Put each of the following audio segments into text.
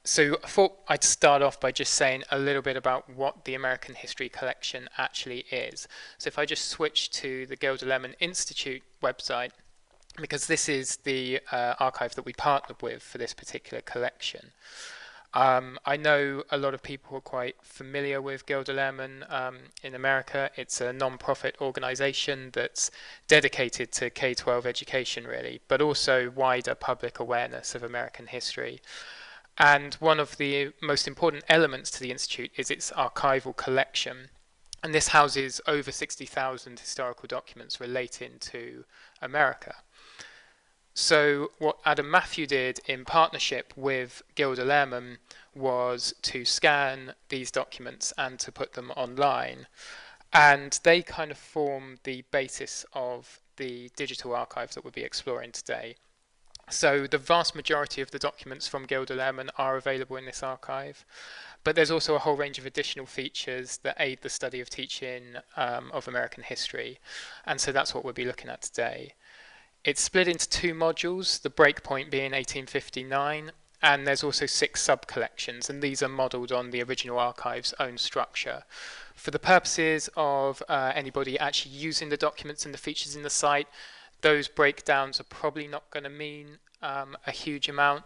So I thought I'd start off by just saying a little bit about what the American History Collection actually is. So if I just switch to the Gilder Lehrman Institute website, because this is the archive that we partnered with for this particular collection. I know a lot of people are quite familiar with Gilder Lehrman in America. It's a non-profit organization that's dedicated to K-12 education, really, but also wider public awareness of American history. And one of the most important elements to the Institute is its archival collection. And this houses over 60,000 historical documents relating to America. So what Adam Matthew did in partnership with Gilder Lehrman was to scan these documents and to put them online. And they kind of form the basis of the digital archive that we'll be exploring today. So the vast majority of the documents from Gilder Lehrman are available in this archive, but there's also a whole range of additional features that aid the study of teaching of American history, and so that's what we'll be looking at today. It's split into two modules, the breakpoint being 1859, and there's also 6 sub-collections, and these are modelled on the original archive's own structure. For the purposes of anybody actually using the documents and the features in the site, those breakdowns are probably not going to mean a huge amount.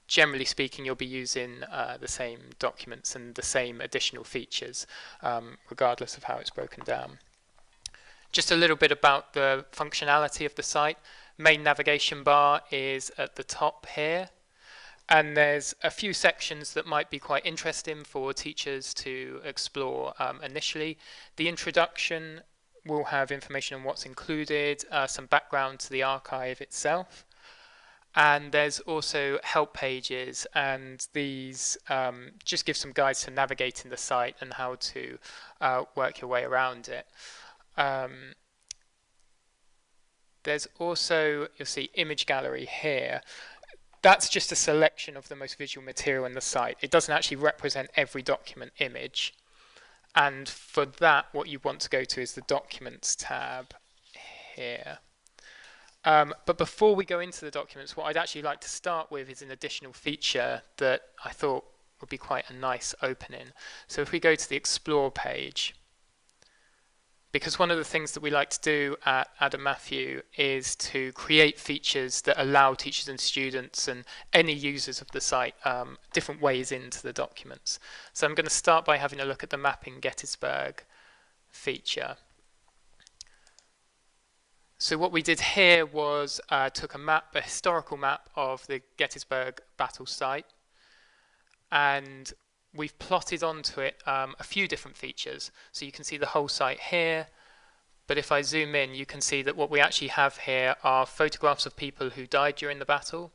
Generally speaking, you'll be using the same documents and the same additional features, regardless of how it's broken down. Just a little bit about the functionality of the site. Main navigation bar is at the top here, and there's a few sections that might be quite interesting for teachers to explore initially. The introduction will have information on what's included, some background to the archive itself, and there's also help pages, and these just give some guides to navigating the site and how to work your way around it. There's also, you'll see, image gallery here. That's just a selection of the most visual material in the site. It doesn't actually represent every document image. And for that, what you want to go to is the Documents tab here. But before we go into the documents, what I'd actually like to start with is an additional feature that I thought would be quite a nice opening. So if we go to the Explore page, because one of the things that we like to do at Adam Matthew is to create features that allow teachers and students and any users of the site different ways into the documents. So I'm going to start by having a look at the Mapping Gettysburg feature. So what we did here was took a historical map of the Gettysburg battle site, and we've plotted onto it a few different features. So you can see the whole site here, but if I zoom in, you can see that what we actually have here are photographs of people who died during the battle.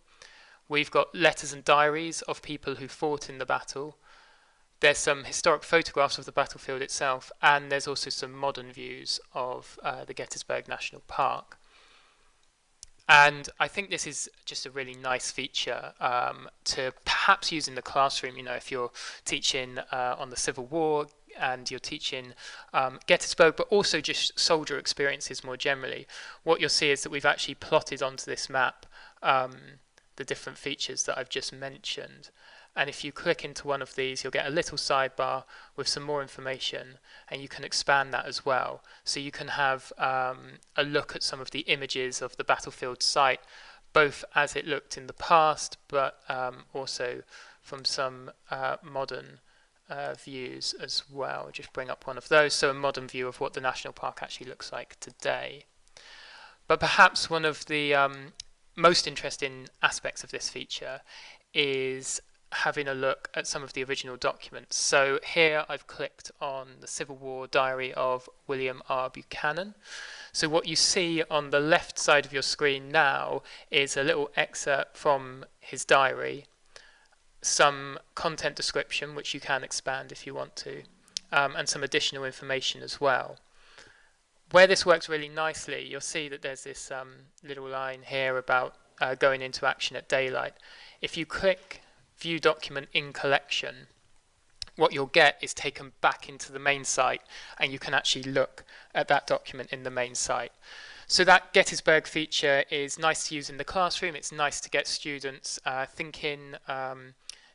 We've got letters and diaries of people who fought in the battle. There's some historic photographs of the battlefield itself, and there's also some modern views of the Gettysburg National Park. And I think this is just a really nice feature to perhaps use in the classroom. You know, if you're teaching on the Civil War and you're teaching Gettysburg, but also just soldier experiences more generally, what you'll see is that we've actually plotted onto this map the different features that I've just mentioned. And if you click into one of these, you'll get a little sidebar with some more information, and you can expand that as well. So you can have a look at some of the images of the battlefield site, both as it looked in the past, but also from some modern views as well. I'll just bring up one of those. So a modern view of what the national park actually looks like today. But perhaps one of the most interesting aspects of this feature is having a look at some of the original documents. So here I've clicked on the Civil War diary of William R. Buchanan. So what you see on the left side of your screen now is a little excerpt from his diary, some content description, which you can expand if you want to, and some additional information as well. Where this works really nicely, you'll see that there's this little line here about going into action at daylight. If you click View Document in Collection, what you'll get is taken back into the main site, and you can actually look at that document in the main site. So that Gettysburg feature is nice to use in the classroom. It's nice to get students thinking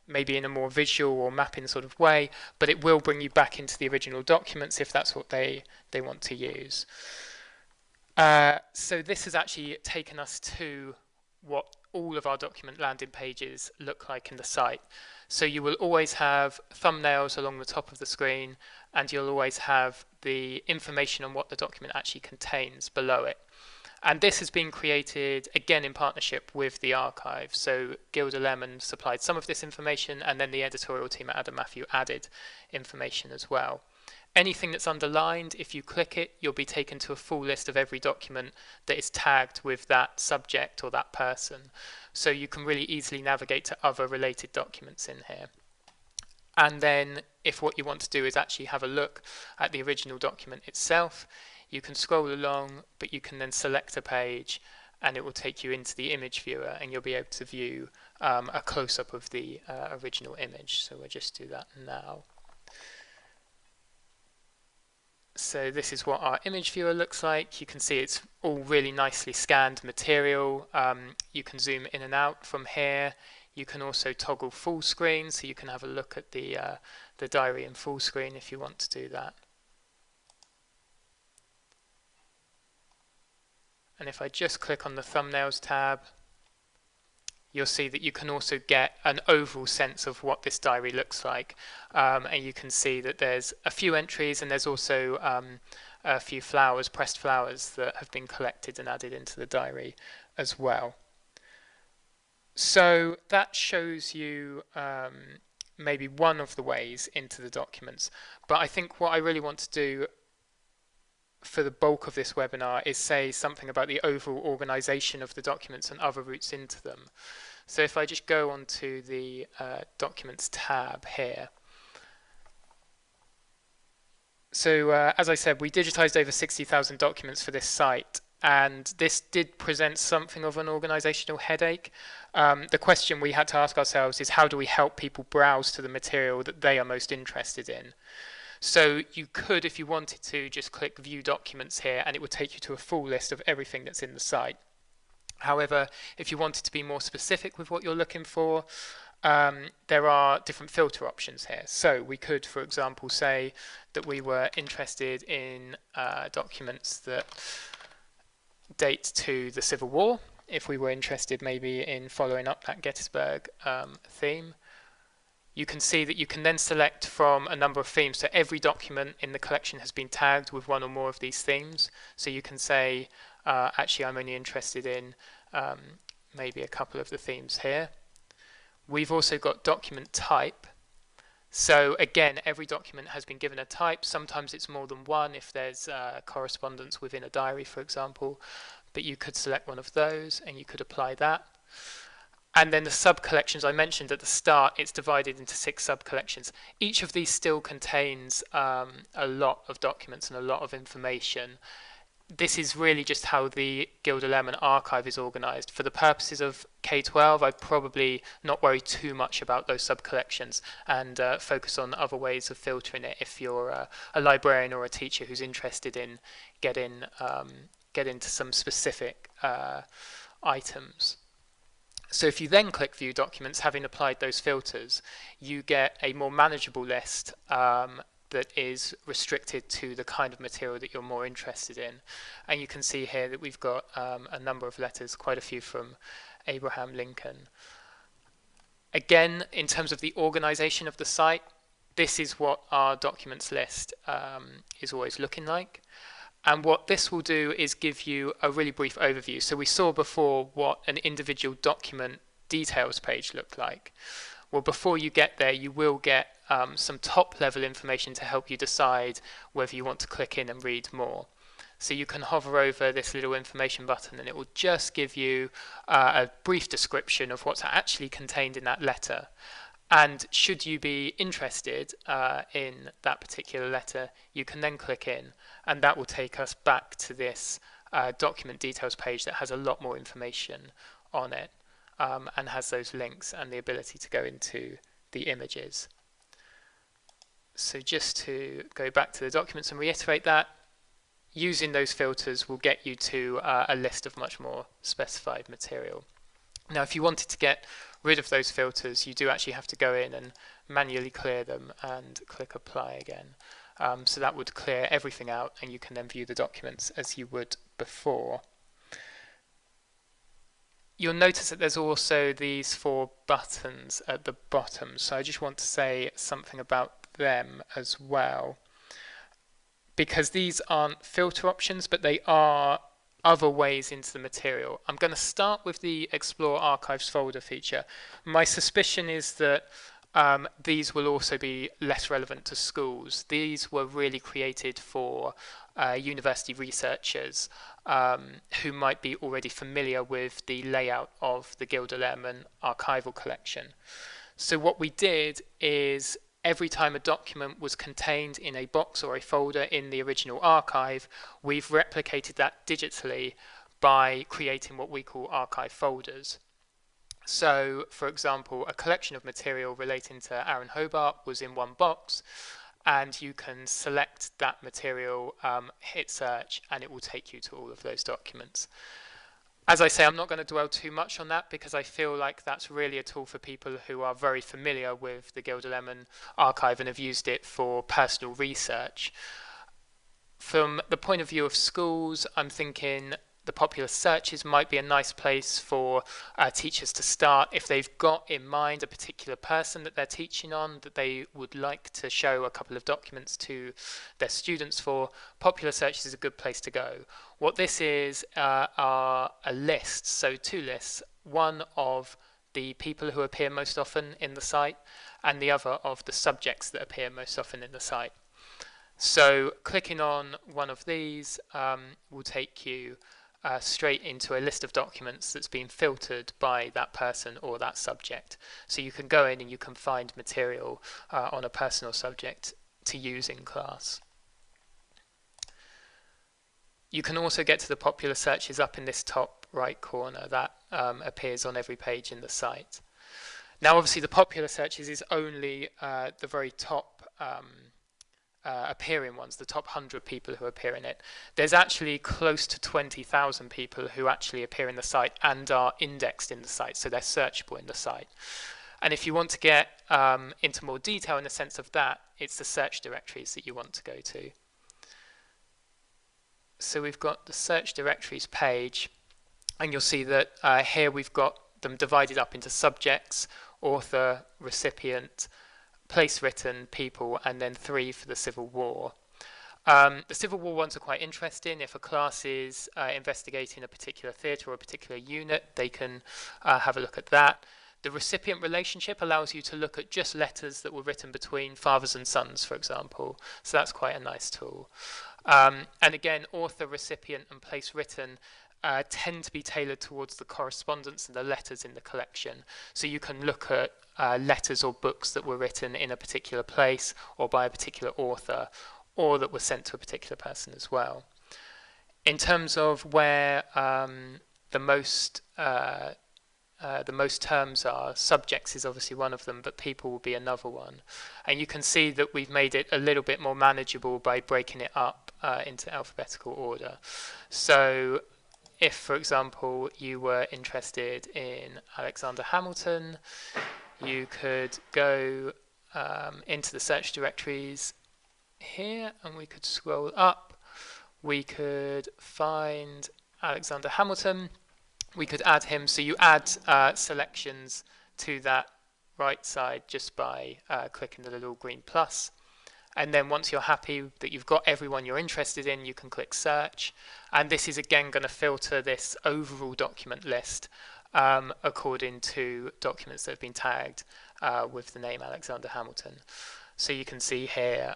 maybe in a more visual or mapping sort of way, but it will bring you back into the original documents if that's what they want to use. So this has actually taken us to what all of our document landing pages look like in the site. So you will always have thumbnails along the top of the screen, and you'll always have the information on what the document actually contains below it. And this has been created, again, in partnership with the archive. So Gilder Lehrman supplied some of this information, and then the editorial team at Adam Matthew added information as well. Anything that's underlined, if you click it, you'll be taken to a full list of every document that is tagged with that subject or that person. So you can really easily navigate to other related documents in here. And then if what you want to do is actually have a look at the original document itself, you can scroll along, but you can then select a page and it will take you into the image viewer, and you'll be able to view a close-up of the original image. So we'll just do that now. So this is what our image viewer looks like. You can see it's all really nicely scanned material. You can zoom in and out from here. You can also toggle full screen, so you can have a look at the diary in full screen if you want to do that. And if I just click on the thumbnails tab, you'll see that you can also get an overall sense of what this diary looks like. And you can see that there's a few entries, and there's also a few flowers, pressed flowers, that have been collected and added into the diary as well. So that shows you maybe one of the ways into the documents. But I think what I really want to do for the bulk of this webinar is say something about the overall organization of the documents and other routes into them. So if I just go onto the Documents tab here. So as I said, we digitized over 60,000 documents for this site, and this did present something of an organizational headache. The question we had to ask ourselves is, how do we help people browse to the material that they are most interested in? So you could, if you wanted to, just click View Documents here, and it would take you to a full list of everything that's in the site. However, if you wanted to be more specific with what you're looking for, there are different filter options here. So we could, for example, say that we were interested in documents that date to the Civil War, if we were interested maybe in following up that Gettysburg theme. You can see that you can then select from a number of themes. So every document in the collection has been tagged with one or more of these themes. So you can say, actually, I'm only interested in maybe a couple of the themes here. We've also got document type. So again, every document has been given a type. Sometimes it's more than one if there's correspondence within a diary, for example. But you could select one of those and you could apply that. And then the sub-collections I mentioned at the start, it's divided into 6 sub-collections. Each of these still contains a lot of documents and a lot of information. This is really just how the Gilder Lehrman archive is organized. For the purposes of K-12, I'd probably not worry too much about those sub-collections and focus on other ways of filtering it if you're a librarian or a teacher who's interested in get into some specific items. So if you then click View Documents, having applied those filters, you get a more manageable list that is restricted to the kind of material that you're more interested in. And you can see here that we've got a number of letters, quite a few from Abraham Lincoln. Again, in terms of the organization of the site, this is what our documents list is always looking like. And what this will do is give you a really brief overview. So we saw before what an individual document details page looked like. Well, before you get there, you will get some top level information to help you decide whether you want to click in and read more. So you can hover over this little information button and it will just give you a brief description of what's actually contained in that letter. And should you be interested in that particular letter, you can then click in, and that will take us back to this document details page that has a lot more information on it and has those links and the ability to go into the images. So just to go back to the documents and reiterate that, using those filters will get you to a list of much more specified material. Now, if you wanted to get rid of those filters, you do actually have to go in and manually clear them and click apply again. So that would clear everything out, and you can then view the documents as you would before. You'll notice that there's also these 4 buttons at the bottom, so I just want to say something about them as well, because these aren't filter options, but they are other ways into the material. I'm going to start with the Explore Archives folder feature. My suspicion is that these will also be less relevant to schools. These were really created for university researchers who might be already familiar with the layout of the Gilder Lehrman Archival Collection. So what we did is every time a document was contained in a box or a folder in the original archive, we've replicated that digitally by creating what we call archive folders. So, for example, a collection of material relating to Aaron Hobart was in one box, and you can select that material, hit search, and it will take you to all of those documents. As I say, I'm not going to dwell too much on that because I feel like that's really a tool for people who are very familiar with the Gilder Lehrman archive and have used it for personal research. From the point of view of schools, I'm thinking the popular searches might be a nice place for teachers to start if they've got in mind a particular person that they're teaching on that they would like to show a couple of documents to their students for. Popular searches is a good place to go. What this is are a list, so 2 lists, one of the people who appear most often in the site and the other of the subjects that appear most often in the site. So clicking on one of these will take you straight into a list of documents that's been filtered by that person or that subject. So you can go in and you can find material on a personal subject to use in class. You can also get to the popular searches up in this top right corner that appears on every page in the site. Now obviously the popular searches is only the very top appearing ones, the top 100 people who appear in it. There's actually close to 20,000 people who actually appear in the site and are indexed in the site, so they're searchable in the site. And if you want to get into more detail in the sense of that, it's the search directories that you want to go to. So we've got the search directories page, and you'll see that here we've got them divided up into subjects, author, recipient, place written, people, and then 3 for the Civil War. The Civil War ones are quite interesting. If a class is investigating a particular theatre or a particular unit, they can have a look at that. The recipient relationship allows you to look at just letters that were written between fathers and sons, for example. So that's quite a nice tool. And again, author, recipient, and place written tend to be tailored towards the correspondence and the letters in the collection. So you can look at letters or books that were written in a particular place or by a particular author, or that were sent to a particular person as well. In terms of where the most terms are, subjects is obviously one of them, but people will be another one. And you can see that we've made it a little bit more manageable by breaking it up into alphabetical order. So if, for example, you were interested in Alexander Hamilton, you could go into the search directories here, and we could scroll up. We could find Alexander Hamilton. We could add him. So you add selections to that right side just by clicking the little green plus. And then once you're happy that you've got everyone you're interested in, you can click search. And this is again going to filter this overall document list according to documents that have been tagged with the name Alexander Hamilton. So you can see here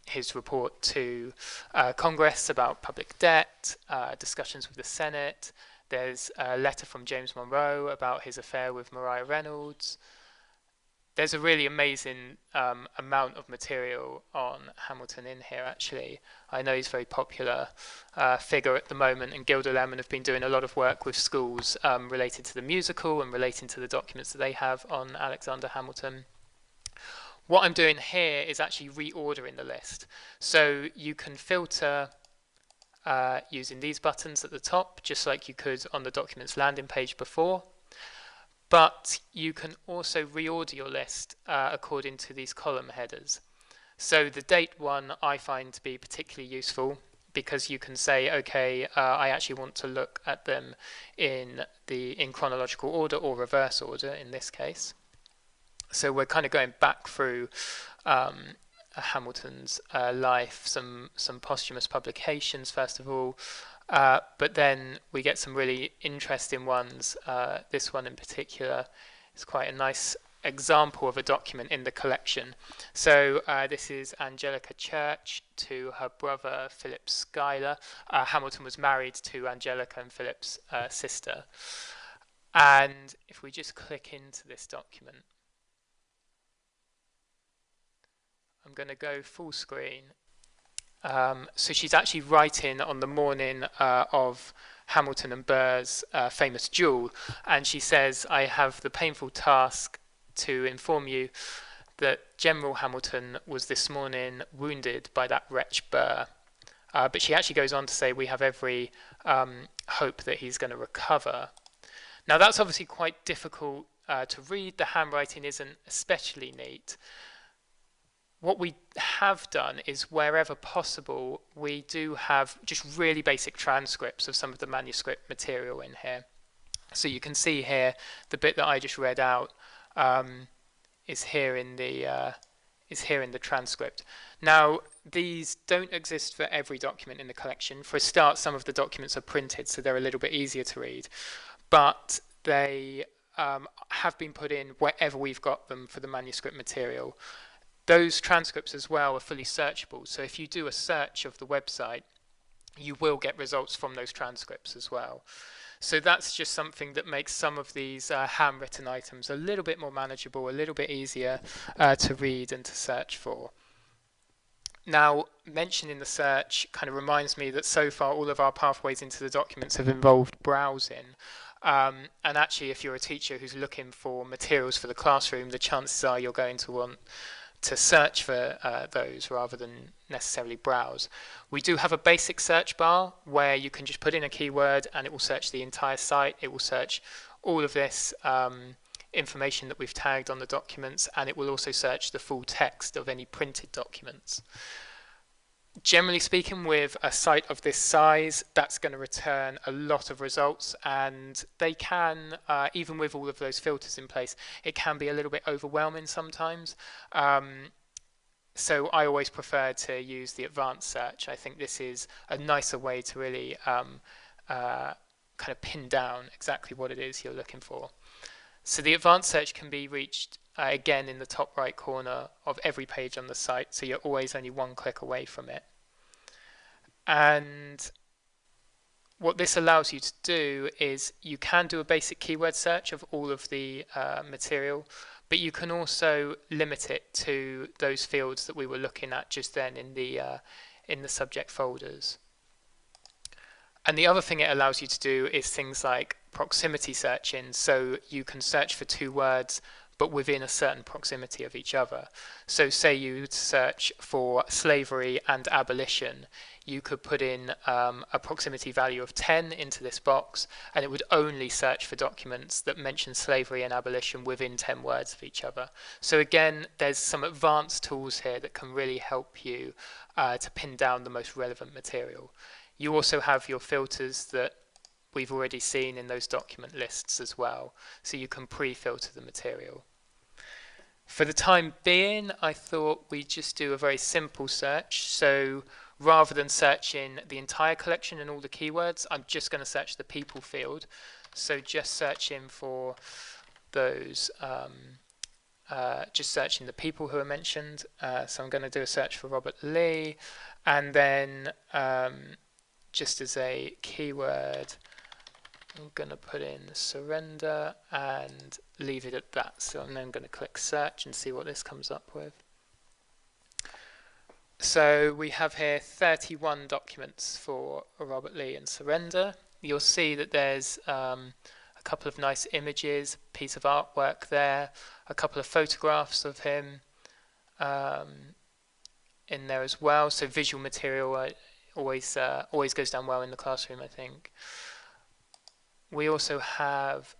his report to Congress about public debt, discussions with the Senate. There's a letter from James Monroe about his affair with Maria Reynolds. There's a really amazing amount of material on Hamilton in here, actually. I know he's a very popular figure at the moment, and Gilder Lehrman have been doing a lot of work with schools related to the musical and relating to the documents that they have on Alexander Hamilton. What I'm doing here is actually reordering the list. So you can filter using these buttons at the top, just like you could on the document's landing page before. but you can also reorder your list according to these column headers. So the date one I find to be particularly useful because you can say, okay, I actually want to look at them in chronological order or reverse order in this case. So we're kind of going back through Hamilton's life, some posthumous publications first of all, but then we get some really interesting ones. This one in particular is quite a nice example of a document in the collection. So this is Angelica Church to her brother Philip Schuyler. Hamilton was married to Angelica and Philip's sister. And if we just click into this document, I'm going to go full screen. So she's actually writing on the morning of Hamilton and Burr's famous duel, and she says, I have the painful task to inform you that General Hamilton was this morning wounded by that wretch Burr. But she actually goes on to say we have every hope that he's going to recover. Now that's obviously quite difficult to read. The handwriting isn't especially neat. What we have done is wherever possible, we do have just really basic transcripts of some of the manuscript material in here. So you can see here the bit that I just read out is here in the transcript. Now these don't exist for every document in the collection. For a start, some of the documents are printed, so they're a little bit easier to read, but they have been put in wherever we've got them for the manuscript material. Those transcripts as well are fully searchable, so if you do a search of the website, you will get results from those transcripts as well. So that's just something that makes some of these handwritten items a little bit more manageable, a little bit easier to read and to search for. Now, mentioning the search kind of reminds me that so far all of our pathways into the documents have involved browsing. And actually, if you're a teacher who's looking for materials for the classroom, the chances are you're going to want to search for those rather than necessarily browse. We do have a basic search bar where you can just put in a keyword and it will search the entire site. It will search all of this information that we've tagged on the documents, and it will also search the full text of any printed documents. Generally speaking, with a site of this size, that's going to return a lot of results, and they can, even with all of those filters in place, it can be a little bit overwhelming sometimes. So I always prefer to use the advanced search. I think this is a nicer way to really kind of pin down exactly what it is you're looking for. So the advanced search can be reached again in the top right corner of every page on the site, so you're always only one click away from it. And what this allows you to do is you can do a basic keyword search of all of the material, but you can also limit it to those fields that we were looking at just then in the subject folders. And the other thing it allows you to do is things like proximity searching, so you can search for two words but within a certain proximity of each other. So say you search for slavery and abolition, you could put in a proximity value of 10 into this box, and it would only search for documents that mention slavery and abolition within 10 words of each other. So again, there's some advanced tools here that can really help you to pin down the most relevant material. You also have your filters that we've already seen in those document lists as well, so you can pre-filter the material. For the time being, I thought we'd just do a very simple search. So rather than searching the entire collection and all the keywords, I'm just going to search the people field. So just searching for those, just searching the people who are mentioned. So I'm going to do a search for Robert Lee, and then just as a keyword, I'm going to put in surrender and leave it at that. So I'm then going to click search and see what this comes up with. So we have here 31 documents for Robert Lee and surrender. You'll see that there's a couple of nice images, piece of artwork there, a couple of photographs of him in there as well. So visual material always goes down well in the classroom, I think. We also have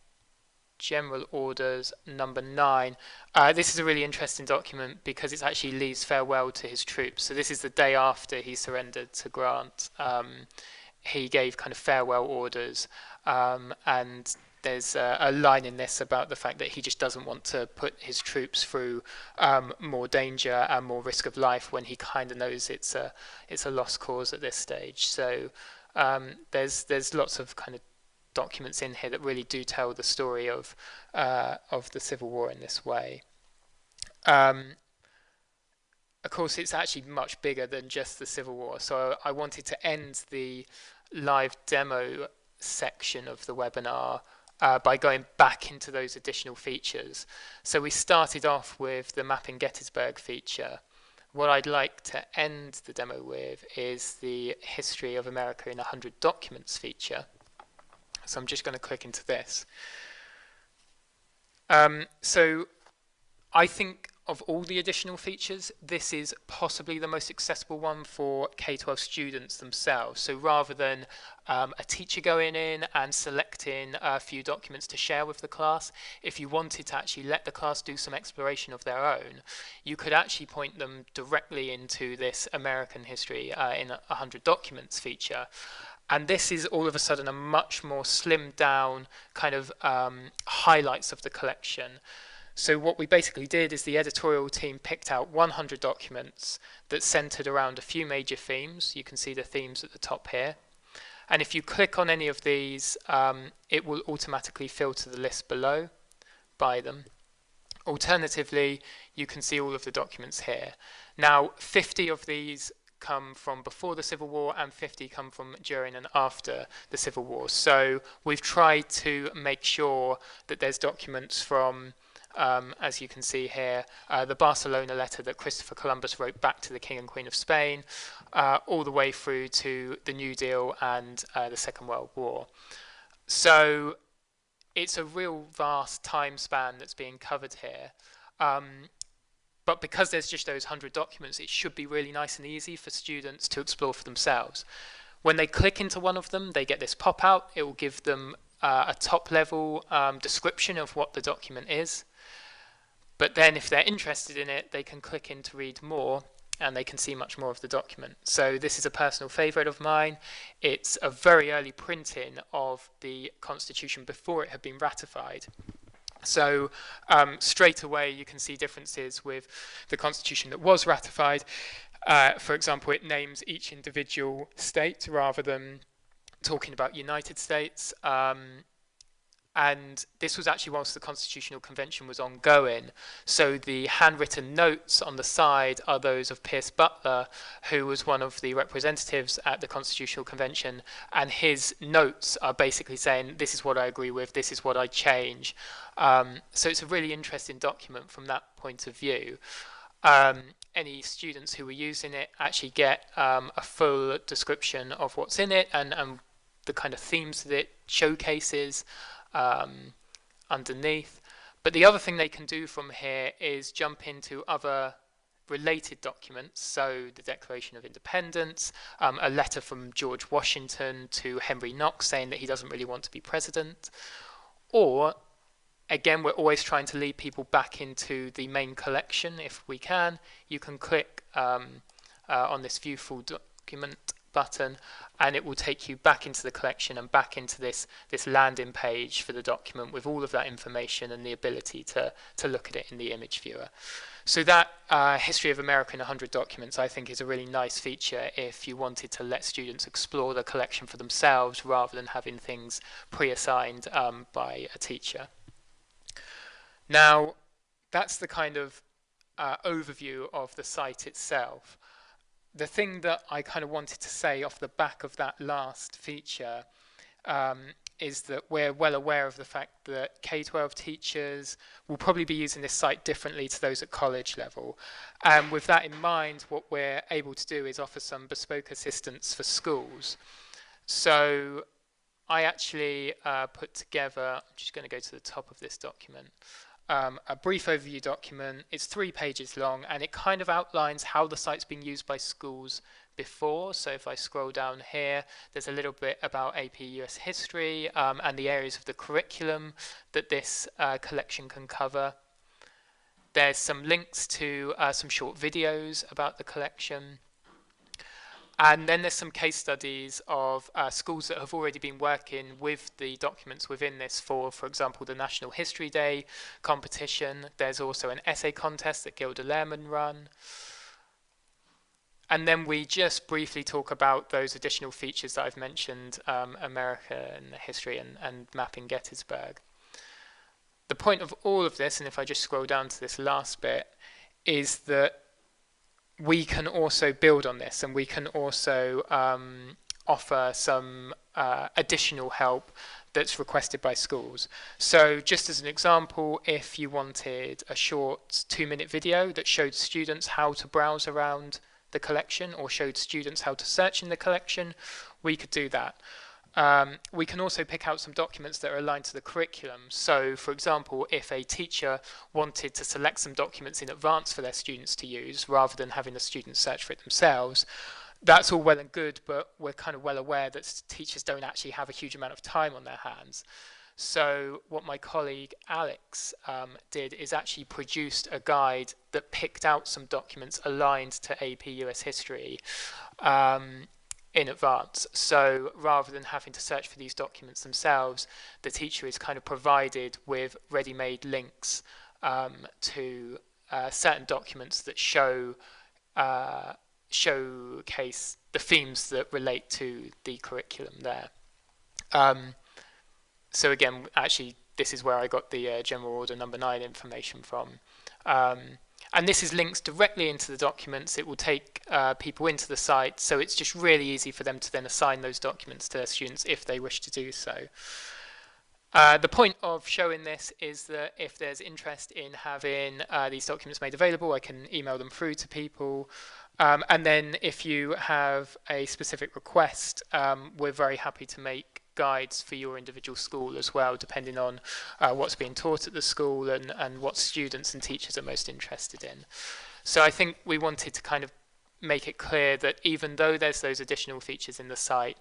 General Orders number 9. This is a really interesting document because it's actually Lee's farewell to his troops. So this is the day after he surrendered to Grant. He gave kind of farewell orders, and there's a line in this about the fact that he just doesn't want to put his troops through more danger and more risk of life when he kind of knows it's a lost cause at this stage. So there's lots of kind of documents in here that really do tell the story of the Civil War in this way. Of course, it's actually much bigger than just the Civil War. So I wanted to end the live demo section of the webinar by going back into those additional features. So we started off with the Mapping Gettysburg feature. What I'd like to end the demo with is the History of America in 100 Documents feature. So I'm just going to click into this. So I think of all the additional features, this is possibly the most accessible one for K-12 students themselves. So rather than a teacher going in and selecting a few documents to share with the class, if you wanted to actually let the class do some exploration of their own, you could actually point them directly into this American History in 100 Documents feature. And this is all of a sudden a much more slimmed down kind of highlights of the collection. So what we basically did is the editorial team picked out 100 documents that centered around a few major themes. You can see the themes at the top here. And if you click on any of these, it will automatically filter the list below by them. Alternatively, you can see all of the documents here. Now, 50 of these come from before the Civil War and 50 come from during and after the Civil War. So we've tried to make sure that there's documents from as you can see here, the Barcelona letter that Christopher Columbus wrote back to the King and Queen of Spain, all the way through to the New Deal and the Second World War. So it's a real vast time span that's being covered here. But because there's just those 100 documents, it should be really nice and easy for students to explore for themselves. When they click into one of them, they get this pop-out. It will give them a top-level description of what the document is. But then if they're interested in it, they can click in to read more and they can see much more of the document. So this is a personal favorite of mine. It's a very early printing of the Constitution before it had been ratified. So straight away you can see differences with the Constitution that was ratified. For example, it names each individual state rather than talking about United States. And this was actually whilst the Constitutional Convention was ongoing. So the handwritten notes on the side are those of Pierce Butler, who was one of the representatives at the Constitutional Convention. And his notes are basically saying, this is what I agree with, this is what I change. So it's a really interesting document from that point of view. Any students who were using it actually get a full description of what's in it and the kind of themes that it showcases underneath. But the other thing they can do from here is jump into other related documents, so the Declaration of Independence, a letter from George Washington to Henry Knox saying that he doesn't really want to be president, or again, we're always trying to lead people back into the main collection if we can. You can click on this View Full Document button and it will take you back into the collection and back into this landing page for the document with all of that information and the ability to look at it in the image viewer. So that History of America in 100 Documents I think is a really nice feature if you wanted to let students explore the collection for themselves rather than having things pre-assigned by a teacher. Now, that's the kind of overview of the site itself. The thing that I kind of wanted to say off the back of that last feature is that we're well aware of the fact that K-12 teachers will probably be using this site differently to those at college level. And with that in mind, what we're able to do is offer some bespoke assistance for schools. So I actually put together, I'm just going to go to the top of this document, a brief overview document. It's 3 pages long, and it kind of outlines how the site's been used by schools before. So if I scroll down here, there's a little bit about AP US history and the areas of the curriculum that this collection can cover. There's some links to some short videos about the collection. And then there's some case studies of schools that have already been working with the documents within this for example, the National History Day competition. There's also an essay contest that Gilder Lehrman run. And then we just briefly talk about those additional features that I've mentioned, America and the history and mapping Gettysburg. The point of all of this, and if I just scroll down to this last bit, is that we can also build on this, and we can also offer some additional help that's requested by schools. So just as an example, if you wanted a short 2-minute video that showed students how to browse around the collection or showed students how to search in the collection, we could do that. We can also pick out some documents that are aligned to the curriculum. So, for example, if a teacher wanted to select some documents in advance for their students to use, rather than having the students search for it themselves, that's all well and good, but we're kind of well aware that teachers don't actually have a huge amount of time on their hands. So what my colleague Alex did is actually produced a guide that picked out some documents aligned to AP US history in advance. So rather than having to search for these documents themselves, the teacher is kind of provided with ready-made links to certain documents that showcase the themes that relate to the curriculum there. So again, actually, this is where I got the General Order number 9 information from. And this is links directly into the documents. It will take people into the site, so it's just really easy for them to then assign those documents to their students if they wish to do so. The point of showing this is that if there's interest in having these documents made available, I can email them through to people. And then if you have a specific request, we're very happy to make guides for your individual school as well, depending on what's being taught at the school and what students and teachers are most interested in. So I think we wanted to kind of make it clear that even though there's those additional features in the site,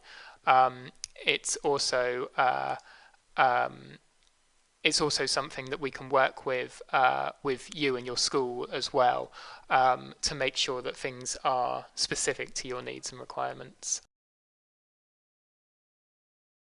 it's also something that we can work with you and your school as well, to make sure that things are specific to your needs and requirements.